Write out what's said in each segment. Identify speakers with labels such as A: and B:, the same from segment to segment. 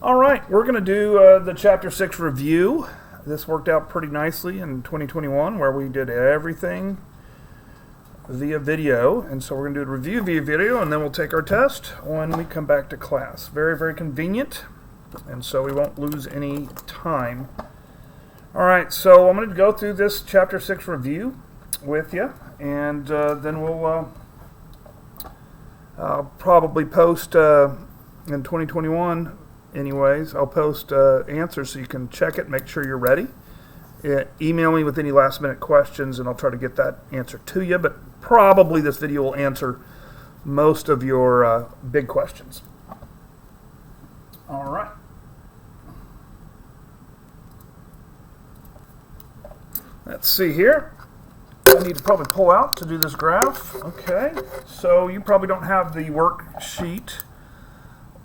A: All right, we're going to do the Chapter 6 review. This worked out pretty nicely in 2021 where we did everything via video. And so we're going to do a review via video, and then we'll take our test when we come back to class. Very, very convenient, and so we won't lose any time. All right, so I'm going to go through this Chapter 6 review with you, and then we'll probably post in 2021 anyways. I'll post answers so you can check it, make sure you're ready. Email me with any last minute questions and I'll try to get that answer to you, but probably this video will answer most of your big questions. All right. Let's see here. I need to probably pull out to do this graph. Okay, so you probably don't have the worksheet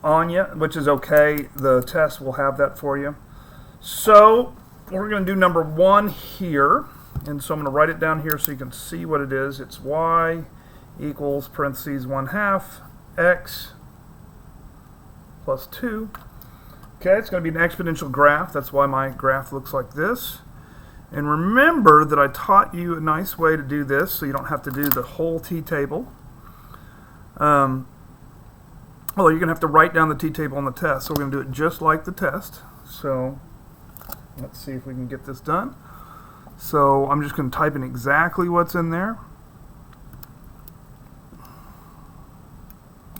A: on you, which is okay. The test will have that for you. So we're going to do number 1 here, and so I'm going to write it down here so you can see what it is. It's y equals parentheses 1/2 x plus 2. Okay, it's going to be an exponential graph. That's why my graph looks like this. And remember that I taught you a nice way to do this so you don't have to do the whole t-table. Well, you're going to have to write down the t-table on the test, so we're going to do it just like the test. So let's see if we can get this done. So I'm just going to type in exactly what's in there.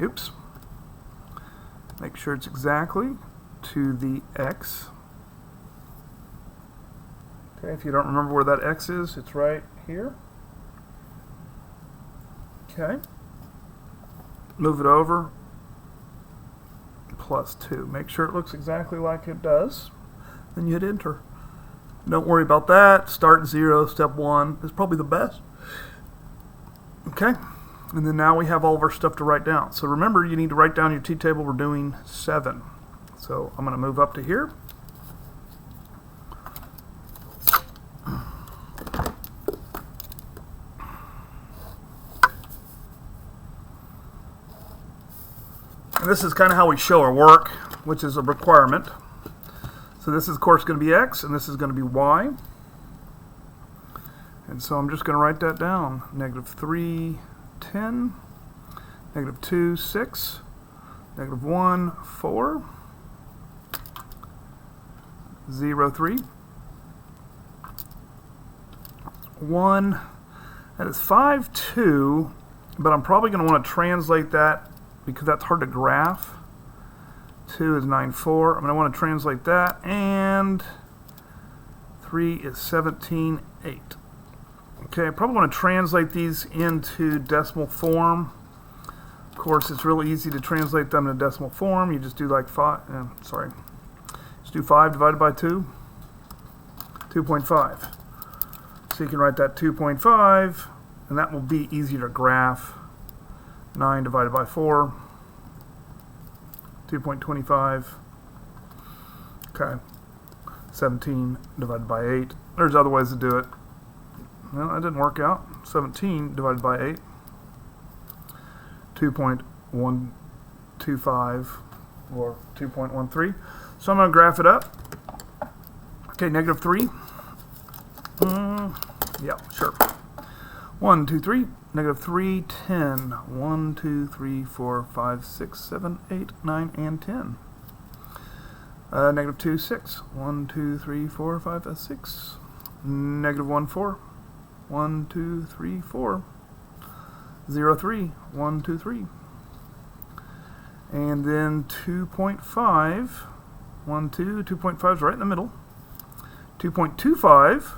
A: Oops. Make sure it's exactly to the x. Okay, if you don't remember where that x is, it's right here. Okay. Move it over. Plus 2. Make sure it looks exactly like it does. Then you hit enter. Don't worry about that. Start 0, step 1 is probably the best. Okay. And then now we have all of our stuff to write down. So remember, you need to write down your t-table. We're doing 7. So I'm going to move up to here. And this is kind of how we show our work, which is a requirement. So this is, of course, going to be x, and this is going to be y. And so I'm just going to write that down. -3, 10. -2, 6. -1, 4. 0, 3. 1. That is 5, 2. But I'm probably going to want to translate that because that's hard to graph. 2 is 9, 4. I'm going to want to translate that. And 3 is 17, 8. Okay, I probably want to translate these into decimal form. Of course, it's really easy to translate them in a decimal form. You just do like 5, just do 5 divided by 2. 2.5. So you can write that 2.5, and that will be easier to graph. 9 divided by 4, 2.25. Okay, 17 divided by 8. There's other ways to do it. Well, that didn't work out. 17 divided by 8, 2.125 or 2.13. So I'm going to graph it up. Okay, -3. Yeah, sure. 1, 2, 3. -3, 10. 1, 2, 3, 4, 5, 6, 7, 8, 9, and 10. -2, 6. 1, 2, 3, 4, 5, 6. -1, 4. 1, 2, 3, 4. 0, 3. 1, 2, 3. And then 2.5. 1, 2. 2.5 is right in the middle. 2.25.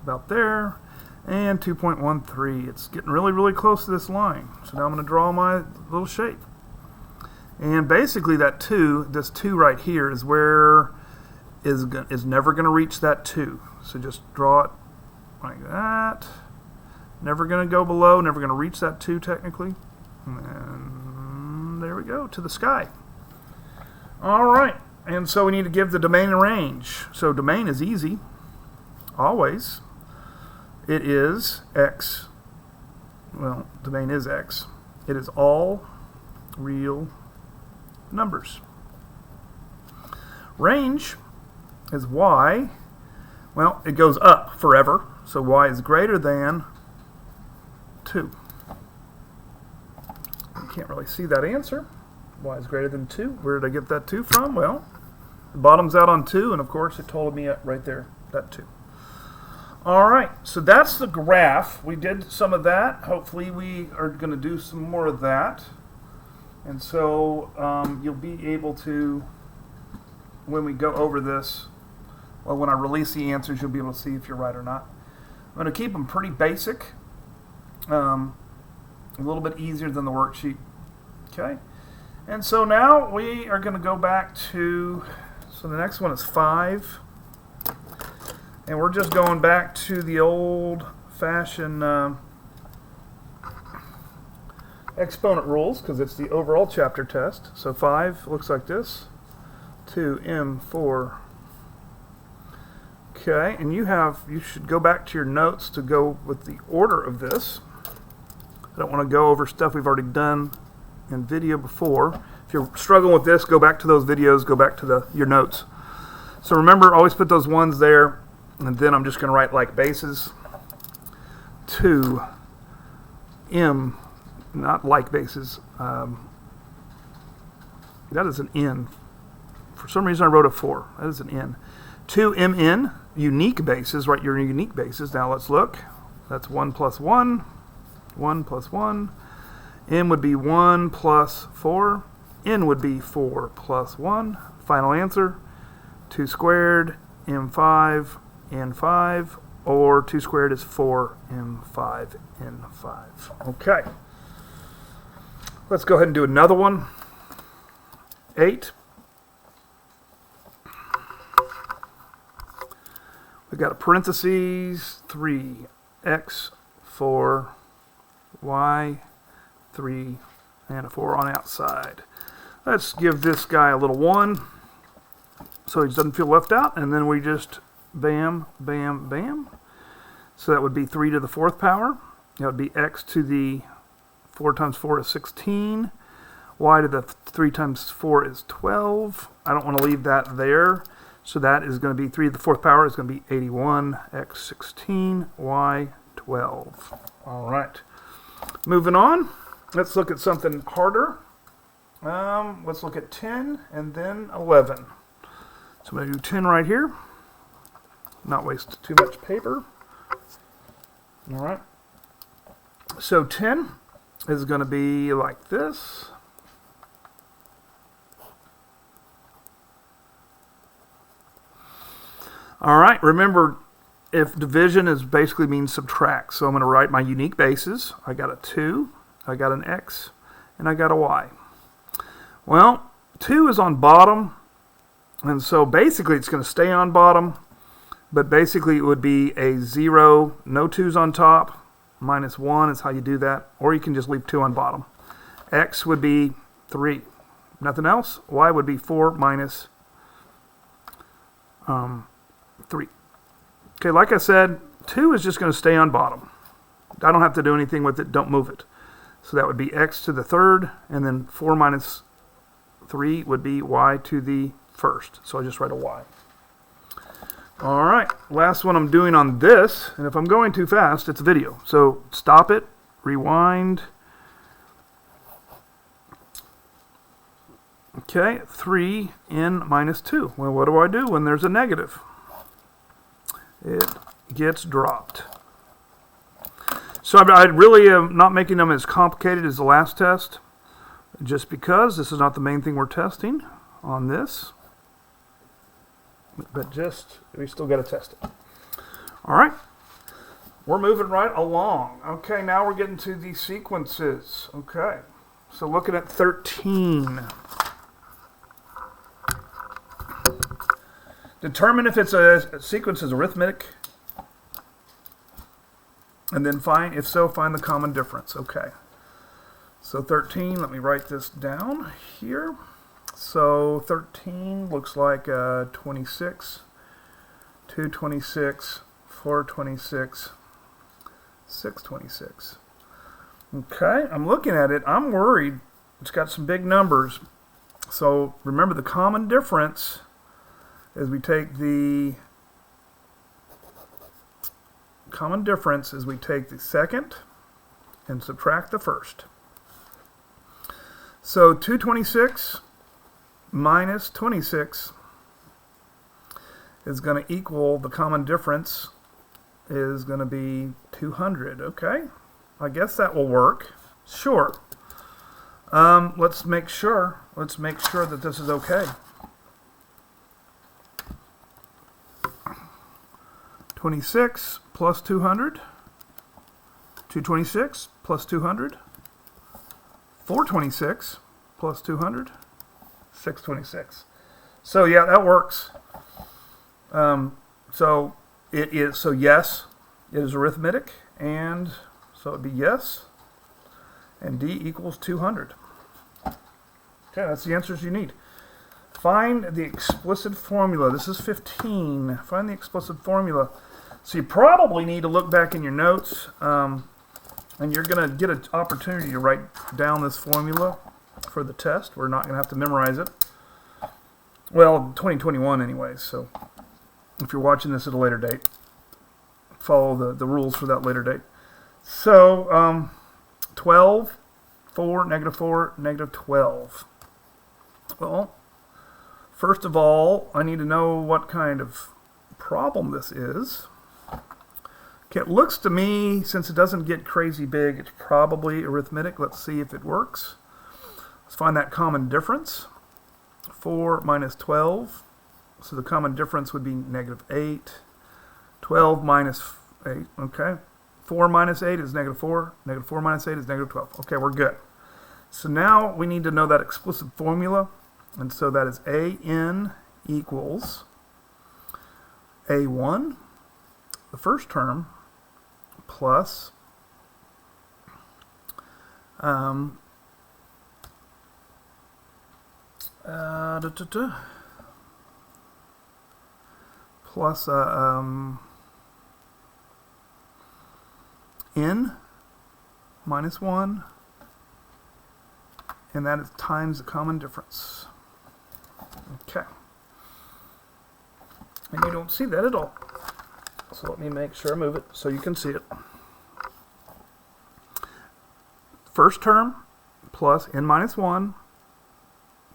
A: About there. And 2.13. It's getting really, really close to this line. So now I'm going to draw my little shape. And basically that 2, this 2 right here is where is never going to reach that 2. So just draw it like that. Never going to go below, never going to reach that 2 technically. And there we go, to the sky. All right. And so we need to give the domain a range. So domain is easy. Always. It is x. Well, domain is x. It is all real numbers. Range is y. Well, it goes up forever, so y is greater than 2. You can't really see that answer. Y is greater than 2. Where did I get that 2 from? Well, the bottom's out on 2, and of course it told me right there, that 2. All right, so that's the graph. We did some of that. Hopefully we are going to do some more of that. And so you'll be able to, when we go over this, well, when I release the answers, you'll be able to see if you're right or not. I'm going to keep them pretty basic, a little bit easier than the worksheet. Okay, and so now we are going to go back to, so the next one is 5. And we're just going back to the old-fashioned exponent rules, because it's the overall chapter test. So 5 looks like this. 2m4. Okay, and you should go back to your notes to go with the order of this. I don't want to go over stuff we've already done in video before. If you're struggling with this, go back to those videos, go back to your notes. So remember, always put those ones there. And then I'm just going to write like bases. 2 m, not like bases. That is an n. For some reason I wrote a 4. That is an n. 2 mn, unique bases. Write your unique bases. Now let's look. That's 1 plus 1. 1 plus 1. M would be 1 plus 4. N would be 4 plus 1. Final answer. 2 squared, m5. N5, or 2 squared is 4m5 n5. Okay. Let's go ahead and do another one. 8. We've got a parentheses, 3, x, 4, y, 3, and a 4 on outside. Let's give this guy a little 1 so he doesn't feel left out, and then we just bam, bam, bam. So that would be 3 to the 4th power. That would be x to the 4 times 4 is 16. Y to the 3 times 4 is 12. I don't want to leave that there. So that is going to be 3 to the 4th power is going to be 81. X 16. Y 12. All right. Moving on. Let's look at something harder. Let's look at 10 and then 11. So I'm going to do 10 right here. Not waste too much paper. All right. So 10 is going to be like this. All right. Remember, if division is basically means subtract. So I'm going to write my unique bases. I got a 2, I got an x, and I got a y. Well, 2 is on bottom, and so basically it's going to stay on bottom. But basically it would be a 0, no 2's on top, minus 1 is how you do that. Or you can just leave 2 on bottom. X would be 3. Nothing else. Y would be 4 minus 3. Okay, like I said, 2 is just going to stay on bottom. I don't have to do anything with it. Don't move it. So that would be x to the 3rd, and then 4 minus 3 would be y to the 1st. So I just write a y. All right, last one I'm doing on this, and if I'm going too fast, it's video. So stop it, rewind. Okay, 3n minus 2. Well, what do I do when there's a negative? It gets dropped. So I really am not making them as complicated as the last test, just because this is not the main thing we're testing on this. But we still got to test it. All right. We're moving right along. Okay, now we're getting to the sequences. Okay. So looking at 13. Determine if it's a sequence is arithmetic. And then if so, find the common difference. Okay. So 13, let me write this down here. So 13 looks like 26, 226, 426, 626. Okay, I'm looking at it. I'm worried. It's got some big numbers. So remember the common difference is we take the common difference is we take the second and subtract the first. So 226 minus 26 is going to equal, the common difference is going to be 200. Okay, I guess that will work. Sure. Let's make sure that this is okay. 26 plus 200, 226 plus 200, 426 plus 200, 626. So yeah, that works. So yes, it is arithmetic, and so it'd be yes, and D equals 200. Okay, that's the answers you need. Find the explicit formula. This is 15. Find the explicit formula. So you probably need to look back in your notes, and you're going to get an opportunity to write down this formula for the test. We're not going to have to memorize it. Well, 2021 anyways, so if you're watching this at a later date, follow the rules for that later date. So 12, 4, negative 12. Well, first of all, I need to know what kind of problem this is. Okay, it looks to me, since it doesn't get crazy big, it's probably arithmetic. Let's see if it works. Let's find that common difference. 4 minus 12. So the common difference would be negative 8. 12 minus 8. Okay. 4 minus 8 is negative 4. Negative 4 minus 8 is negative 12. Okay, we're good. So now we need to know that explicit formula. And so that is AN equals A1, the first term, plus plus N minus 1, and that is times the common difference. Okay. And you don't see that at all. So let me make sure I move it so you can see it. First term plus N minus 1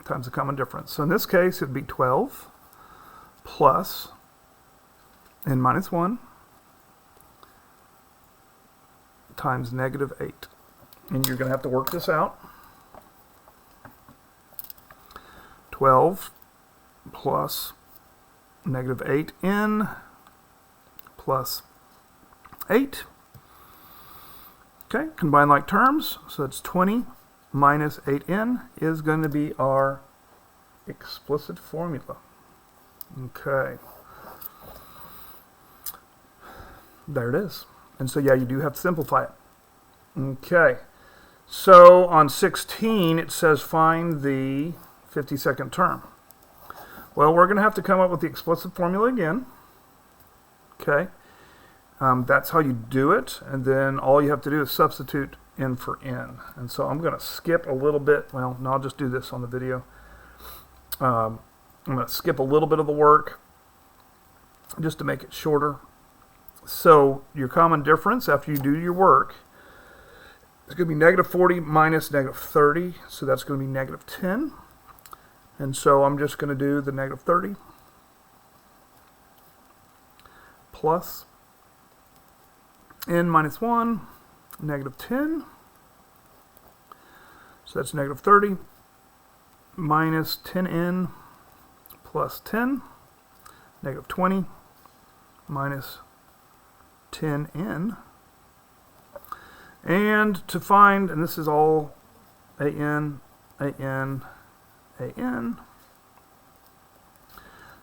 A: times the common difference. So in this case, it would be 12 plus N minus 1 times negative 8. And you're going to have to work this out. 12 plus negative 8n plus 8. Okay, combine like terms. So that's 20 minus 8n is going to be our explicit formula. Okay. There it is. And so, yeah, you do have to simplify it. Okay. So on 16, it says find the 52nd term. Well, we're going to have to come up with the explicit formula again. Okay. That's how you do it. And then all you have to do is substitute n for n. And so I'm going to skip a little bit. Well, no, I'll just do this on the video. I'm going to skip a little bit of the work just to make it shorter. So your common difference after you do your work is going to be negative 40 minus negative 30. So that's going to be negative 10. And so I'm just going to do the negative 30 plus n minus 1, negative 10. So that's negative 30 minus 10n plus 10, negative 20 minus 10n. And to find, and this is all an, an, an,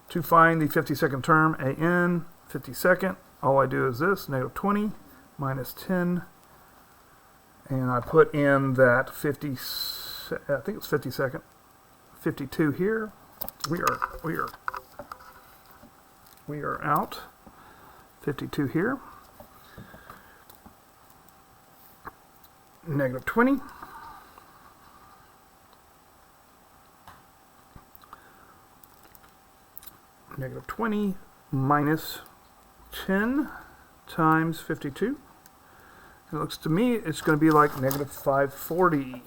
A: to find the 52nd term, an, 52nd, all I do is this, negative 20 minus 10, and I put in that 50, I think it's 52nd, 52 here. We are out. 52 here. Negative 20. negative 20 minus 10 times 52. It looks to me it's going to be like negative 540.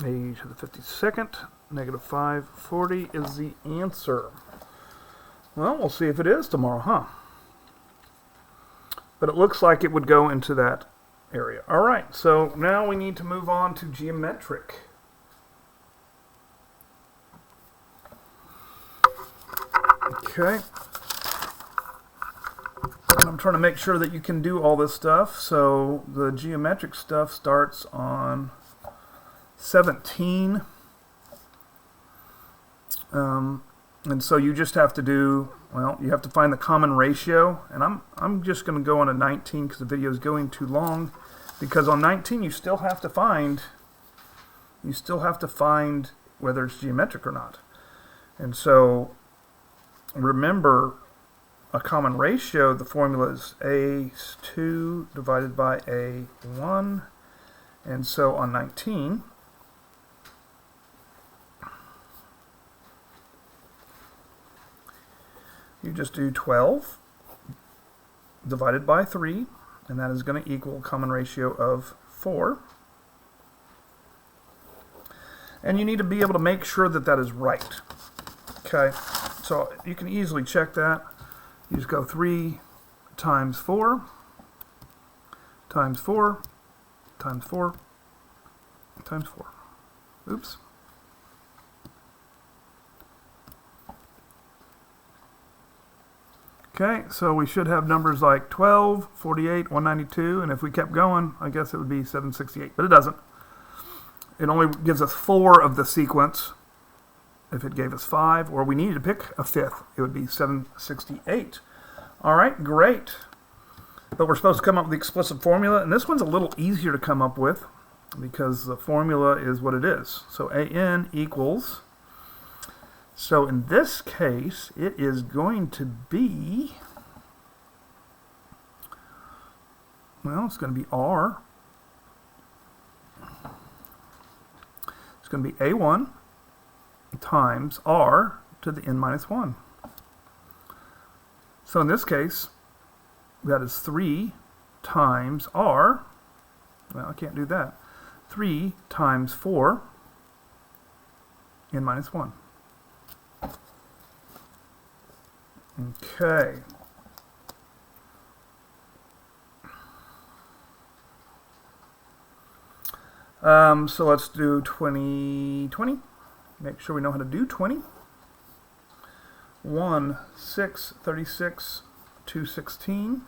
A: A to the 52nd, negative 540 is the answer. Well, we'll see if it is tomorrow, huh? But it looks like it would go into that area. All right, so now we need to move on to geometric. Okay. I'm trying to make sure that you can do all this stuff. So the geometric stuff starts on 17. And so you just have to do, well, you have to find the common ratio. And I'm just going to go on a 19 because the video is going too long. Because on 19 you still have to find whether it's geometric or not. And so remember, a common ratio, the formula is A2 divided by A1. And so on 19, you just do 12 divided by 3, and that is going to equal a common ratio of 4. And you need to be able to make sure that that is right. Okay, so you can easily check that. You just go 3 times 4 times 4 times 4 times 4. Oops. Okay, so we should have numbers like 12, 48, 192, and if we kept going, I guess it would be 768, but it doesn't. It only gives us 4 of the sequence. If it gave us 5, or we needed to pick a 5th, it would be 768. All right, great. But we're supposed to come up with the explicit formula, and this one's a little easier to come up with because the formula is what it is. So AN equals, so in this case, it is going to be, well, it's going to be R. It's going to be A1 times R to the n minus 1. So in this case, that is 3 times R. Well, I can't do that. 3 times 4 n minus 1. Okay. So let's do 20. Make sure we know how to do 20. 1, 6, 36, 216.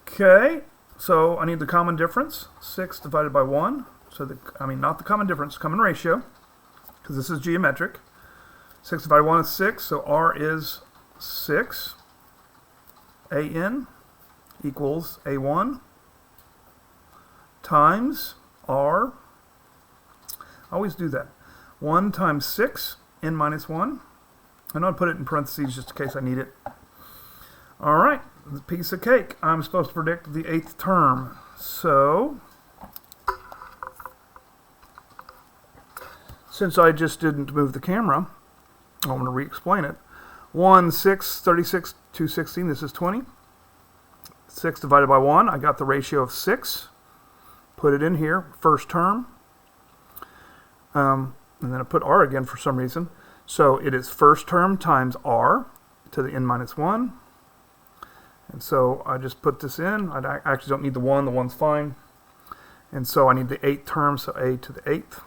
A: Okay, so I need the common difference. 6 divided by 1. So not the common difference, common ratio, because this is geometric. 6 divided by 1 is 6, so R is 6. AN equals A1 times R. I always do that. 1 times 6, n minus 1. And I'll put it in parentheses just in case I need it. All right, the piece of cake. I'm supposed to predict the 8th term. So, since I just didn't move the camera, I'm going to re-explain it. 1, 6, 36, 216, this is 20. 6 divided by 1, I got the ratio of 6. Put it in here, first term. And then I put R again for some reason. So it is first term times R to the n minus 1. And so I just put this in. I actually don't need the 1. The 1's fine. And so I need the 8th term, so A to the 8th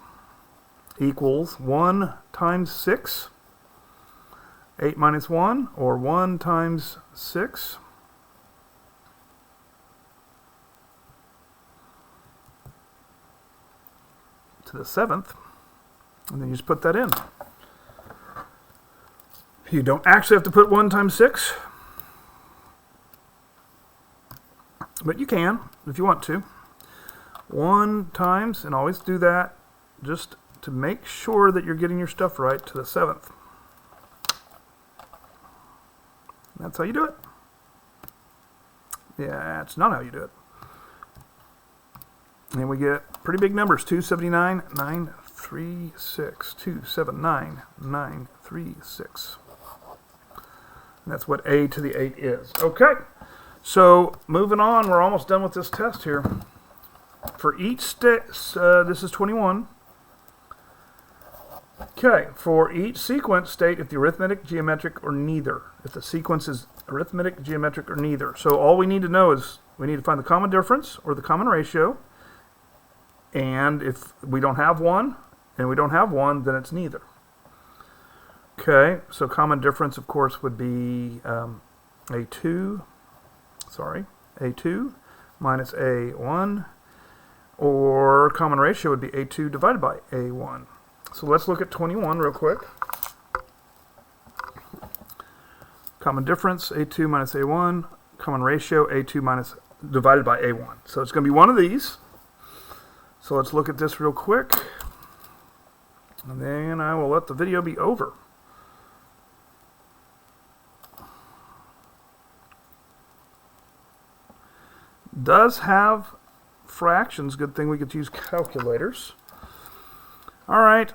A: equals 1 times 6. 8 minus 1, or 1 times 6. To the 7th. And then you just put that in. You don't actually have to put 1 times 6. But you can, if you want to. 1 times, and always do that, just to make sure that you're getting your stuff right, to the 7th. That's how you do it. Yeah, it's not how you do it. And we get pretty big numbers, 279,936. 279,936. And that's what a to the 8 is. Okay, so moving on, we're almost done with this test here. For each state, this is 21. Okay, for each sequence, state if the arithmetic, geometric, or neither. If the sequence is arithmetic, geometric, or neither. So all we need to know is we need to find the common difference or the common ratio. And if we don't have one, and we don't have one, then it's neither. Okay, so common difference, of course, would be A2 minus A1, or common ratio would be A2 divided by A1. So let's look at 21 real quick. Common difference, A2 minus A1. Common ratio, A2 minus divided by A1. So it's going to be one of these. So let's look at this real quick. And then I will let the video be over. Does have fractions. Good thing we could use calculators. All right,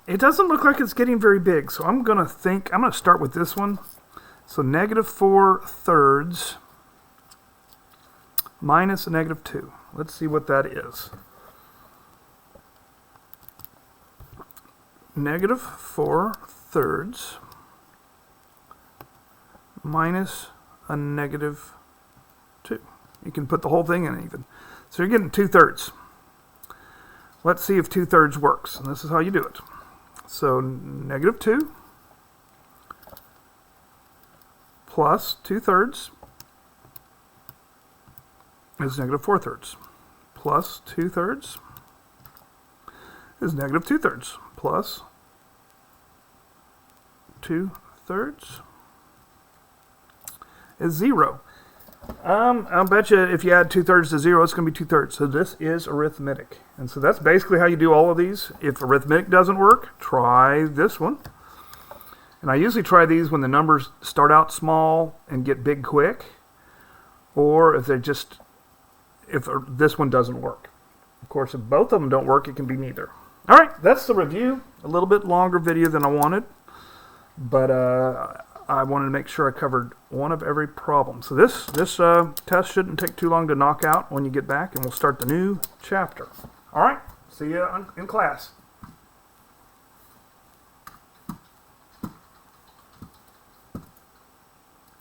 A: it doesn't look like it's getting very big, so I'm going to start with this one. So -4/3 minus a -2. Let's see what that is. -4/3 minus a -2. You can put the whole thing in even. So you're getting 2/3. Let's see if 2/3 works, and this is how you do it. So -2 plus 2/3 is -4/3 plus 2/3 is -2/3 plus 2/3 is 0. I'll bet you if you add 2/3 to 0, it's going to be 2/3. So this is arithmetic. And so that's basically how you do all of these. If arithmetic doesn't work, try this one. And I usually try these when the numbers start out small and get big quick. Or if this one doesn't work. Of course, if both of them don't work, it can be neither. All right, that's the review. A little bit longer video than I wanted. But I wanted to make sure I covered one of every problem. So this test shouldn't take too long to knock out when you get back, and we'll start the new chapter. All right, see you in class.